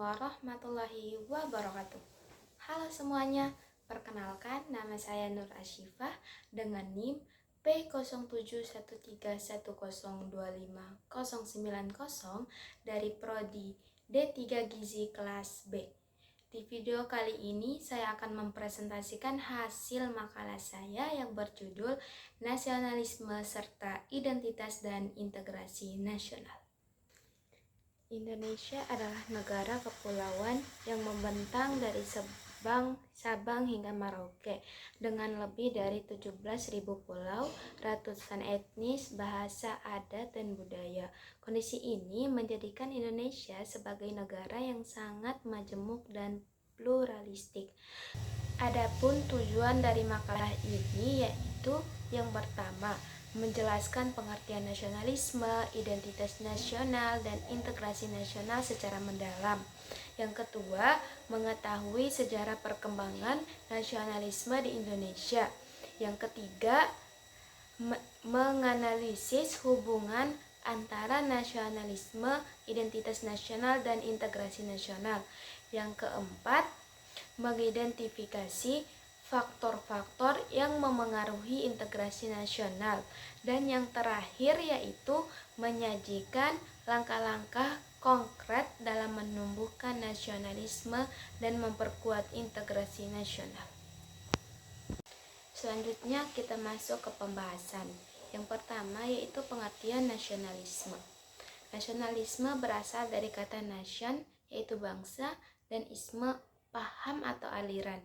warahmatullahi wabarakatuh. Halo semuanya, perkenalkan nama saya Nur Asyifah dengan NIM P071310259090 dari Prodi D3 Gizi kelas B. Di video kali ini saya akan mempresentasikan hasil makalah saya yang berjudul Nasionalisme serta Identitas dan Integrasi Nasional. Indonesia adalah negara kepulauan yang membentang dari Sabang hingga Merauke dengan lebih dari 17.000 pulau, ratusan etnis, bahasa, adat, dan budaya. Kondisi ini menjadikan Indonesia sebagai negara yang sangat majemuk dan pluralistik. Adapun tujuan dari makalah ini yaitu yang pertama, menjelaskan pengertian nasionalisme, identitas nasional, dan integrasi nasional secara mendalam. Yang kedua, mengetahui sejarah perkembangan nasionalisme di Indonesia. Yang ketiga, menganalisis hubungan antara nasionalisme, identitas nasional, dan integrasi nasional. Yang keempat, mengidentifikasi faktor-faktor yang memengaruhi integrasi nasional. Dan yang terakhir yaitu menyajikan langkah-langkah konkret dalam menumbuhkan nasionalisme dan memperkuat integrasi nasional. Selanjutnya kita masuk ke pembahasan. Yang pertama yaitu pengertian nasionalisme. Nasionalisme berasal dari kata nation yaitu bangsa dan isme paham atau aliran.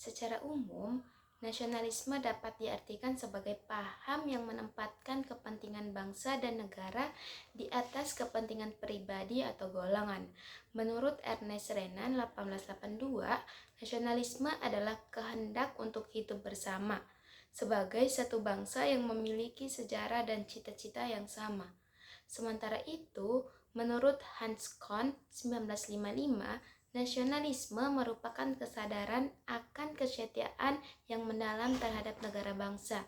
Secara umum, nasionalisme dapat diartikan sebagai paham yang menempatkan kepentingan bangsa dan negara di atas kepentingan pribadi atau golongan. Menurut Ernest Renan 1882, nasionalisme adalah kehendak untuk hidup bersama sebagai satu bangsa yang memiliki sejarah dan cita-cita yang sama. Sementara itu, menurut Hans Kohn 1955, nasionalisme merupakan kesadaran akan kesetiaan yang mendalam terhadap negara bangsa,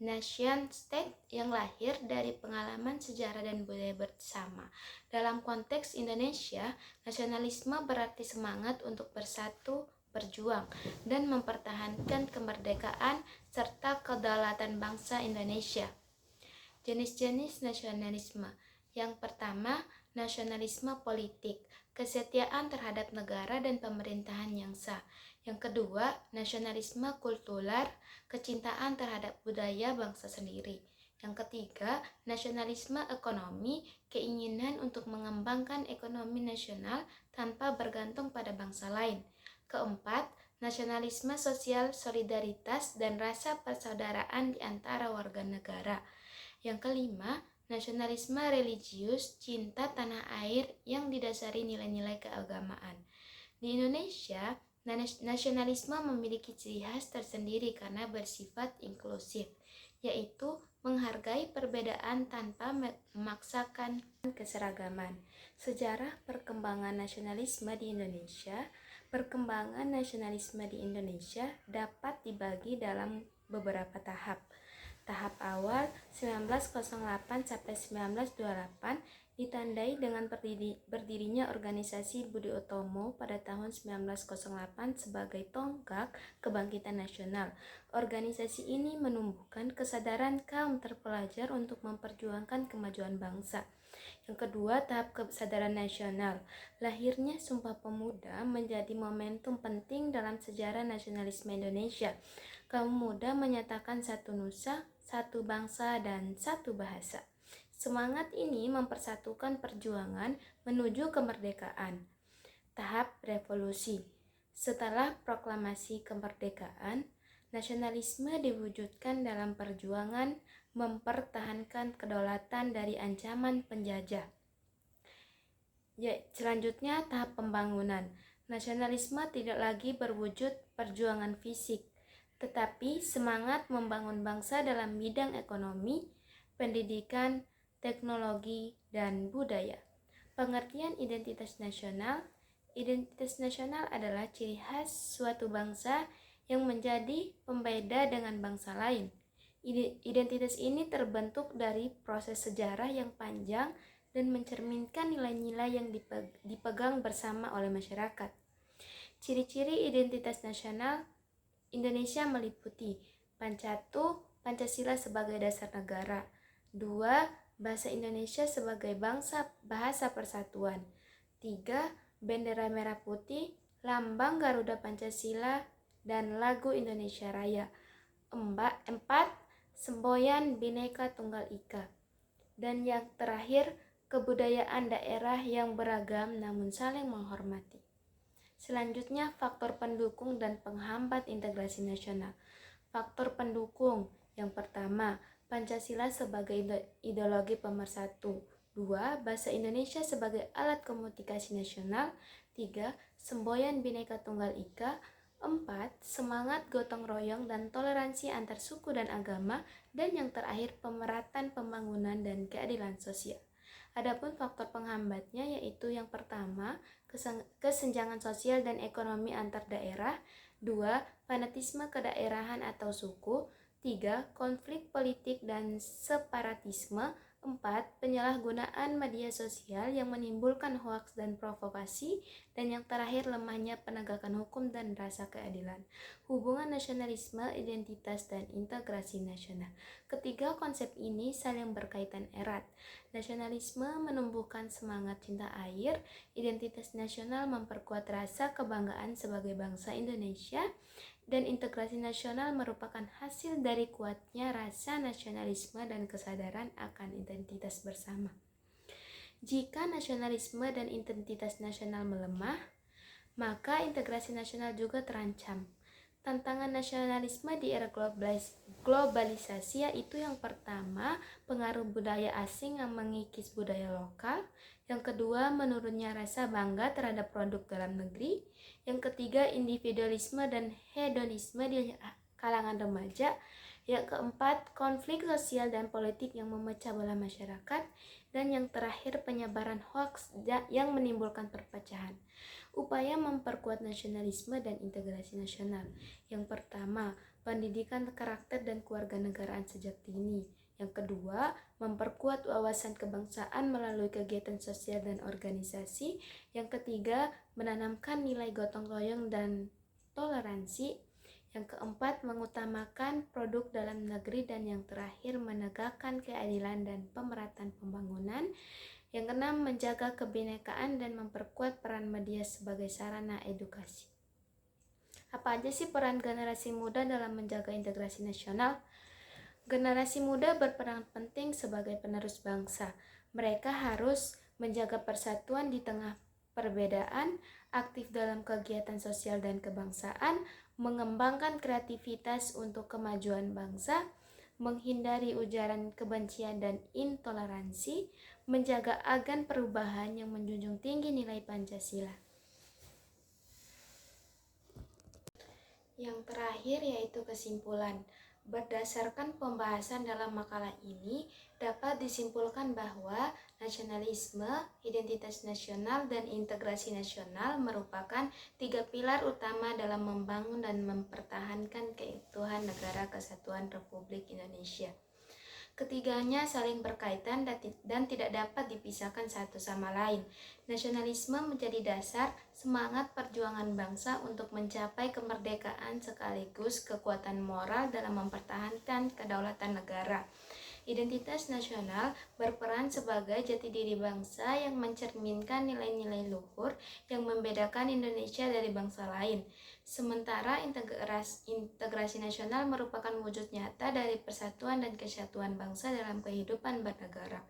nation state yang lahir dari pengalaman sejarah dan budaya bersama. Dalam konteks Indonesia, nasionalisme berarti semangat untuk bersatu, berjuang, dan mempertahankan kemerdekaan serta kedaulatan bangsa Indonesia. Jenis-jenis nasionalisme. Yang pertama, nasionalisme politik, kesetiaan terhadap negara dan pemerintahan yang sah. Yang kedua, nasionalisme kultural, kecintaan terhadap budaya bangsa sendiri. Yang ketiga, nasionalisme ekonomi, keinginan untuk mengembangkan ekonomi nasional tanpa bergantung pada bangsa lain. Keempat, nasionalisme sosial, solidaritas, dan rasa persaudaraan di antara warga negara. Yang kelima, nasionalisme religius, cinta tanah air yang didasari nilai-nilai keagamaan. Di Indonesia, nasionalisme memiliki ciri khas tersendiri karena bersifat inklusif, yaitu menghargai perbedaan tanpa memaksakan keseragaman. Sejarah perkembangan nasionalisme di Indonesia. Perkembangan nasionalisme di Indonesia dapat dibagi dalam beberapa tahap. Tahap awal 1908 sampai 1928 ditandai dengan berdirinya organisasi Budi Utomo pada tahun 1908 sebagai tonggak kebangkitan nasional. Organisasi ini menumbuhkan kesadaran kaum terpelajar untuk memperjuangkan kemajuan bangsa. Yang kedua, tahap kesadaran nasional. Lahirnya Sumpah Pemuda menjadi momentum penting dalam sejarah nasionalisme Indonesia. Kaum muda menyatakan satu nusa, satu bangsa, dan satu bahasa. Semangat ini mempersatukan perjuangan menuju kemerdekaan. Tahap revolusi. Setelah proklamasi kemerdekaan, nasionalisme diwujudkan dalam perjuangan mempertahankan kedaulatan dari ancaman penjajah. Selanjutnya, tahap pembangunan. Nasionalisme tidak lagi berwujud perjuangan fisik, tetapi semangat membangun bangsa dalam bidang ekonomi, pendidikan, teknologi, dan budaya. Pengertian identitas nasional. Identitas nasional adalah ciri khas suatu bangsa yang menjadi pembeda dengan bangsa lain. Identitas ini terbentuk dari proses sejarah yang panjang dan mencerminkan nilai-nilai yang dipegang bersama oleh masyarakat. Ciri-ciri identitas nasional Indonesia meliputi 1. Pancasila sebagai dasar negara. 2. Bahasa Indonesia sebagai bahasa persatuan. 3. Bendera merah putih, lambang Garuda Pancasila, dan lagu Indonesia Raya. 4. Semboyan Bhinneka Tunggal Ika. Dan yang terakhir, kebudayaan daerah yang beragam namun saling menghormati. Selanjutnya, faktor pendukung dan penghambat integrasi nasional. Faktor pendukung yang pertama, Pancasila sebagai ideologi pemersatu. 2. Bahasa Indonesia sebagai alat komunikasi nasional. 3. Semboyan Bhinneka Tunggal Ika. 4. Semangat gotong royong dan toleransi antar suku dan agama. Dan yang terakhir, pemerataan pembangunan dan keadilan sosial. Adapun faktor penghambatnya yaitu yang pertama, kesenjangan sosial dan ekonomi antar daerah. 2. Fanatisme kedaerahan atau suku. 3. Konflik politik dan separatisme. 4. Penyalahgunaan media sosial yang menimbulkan hoaks dan provokasi. Dan yang terakhir, lemahnya penegakan hukum dan rasa keadilan. Hubungan nasionalisme, identitas, dan integrasi nasional. Ketiga konsep ini saling berkaitan erat. Nasionalisme menumbuhkan semangat cinta air, identitas nasional memperkuat rasa kebanggaan sebagai bangsa Indonesia, dan integrasi nasional merupakan hasil dari kuatnya rasa nasionalisme dan kesadaran akan identitas bersama. Jika nasionalisme dan identitas nasional melemah, maka integrasi nasional juga terancam. Tantangan nasionalisme di era globalisasi yaitu yang pertama, pengaruh budaya asing yang mengikis budaya lokal. Yang kedua, menurunnya rasa bangga terhadap produk dalam negeri. Yang ketiga, individualisme dan hedonisme di kalangan remaja. Yang keempat, konflik sosial dan politik yang memecah belah masyarakat. Dan yang terakhir, penyebaran hoaks yang menimbulkan perpecahan. Upaya memperkuat nasionalisme dan integrasi nasional. Yang pertama, pendidikan karakter dan kewarganegaraan sejak dini. Yang kedua, memperkuat wawasan kebangsaan melalui kegiatan sosial dan organisasi. Yang ketiga, menanamkan nilai gotong royong dan toleransi. Yang keempat, mengutamakan produk dalam negeri. Dan yang terakhir, menegakkan keadilan dan pemerataan pembangunan. Yang keenam, menjaga kebinekaan dan memperkuat peran media sebagai sarana edukasi. Apa aja sih peran generasi muda dalam menjaga integrasi nasional? Generasi muda berperan penting sebagai penerus bangsa. Mereka harus menjaga persatuan di tengah perbedaan, aktif dalam kegiatan sosial dan kebangsaan, mengembangkan kreativitas untuk kemajuan bangsa, menghindari ujaran kebencian dan intoleransi, menjaga agen perubahan yang menjunjung tinggi nilai Pancasila. Yang terakhir yaitu kesimpulan. Berdasarkan pembahasan dalam makalah ini, dapat disimpulkan bahwa nasionalisme, identitas nasional, dan integrasi nasional merupakan 3 pilar utama dalam membangun dan mempertahankan keutuhan Negara Kesatuan Republik Indonesia. Ketiganya saling berkaitan dan tidak dapat dipisahkan satu sama lain. Nasionalisme menjadi dasar semangat perjuangan bangsa untuk mencapai kemerdekaan sekaligus kekuatan moral dalam mempertahankan kedaulatan negara. Identitas nasional berperan sebagai jati diri bangsa yang mencerminkan nilai-nilai luhur yang membedakan Indonesia dari bangsa lain. Sementara integrasi nasional merupakan wujud nyata dari persatuan dan kesatuan bangsa dalam kehidupan bernegara.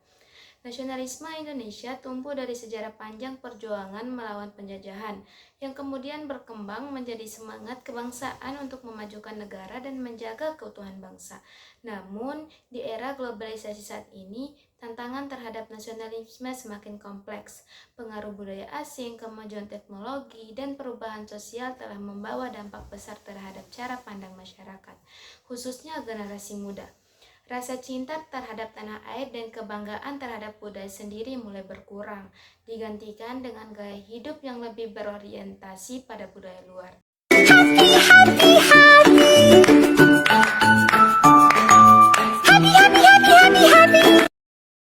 Nasionalisme Indonesia tumbuh dari sejarah panjang perjuangan melawan penjajahan, yang kemudian berkembang menjadi semangat kebangsaan untuk memajukan negara dan menjaga keutuhan bangsa. Namun, di era globalisasi saat ini, tantangan terhadap nasionalisme semakin kompleks. Pengaruh budaya asing, kemajuan teknologi, dan perubahan sosial telah membawa dampak besar terhadap cara pandang masyarakat, khususnya generasi muda. Rasa cinta terhadap tanah air dan kebanggaan terhadap budaya sendiri mulai berkurang, digantikan dengan gaya hidup yang lebih berorientasi pada budaya luar.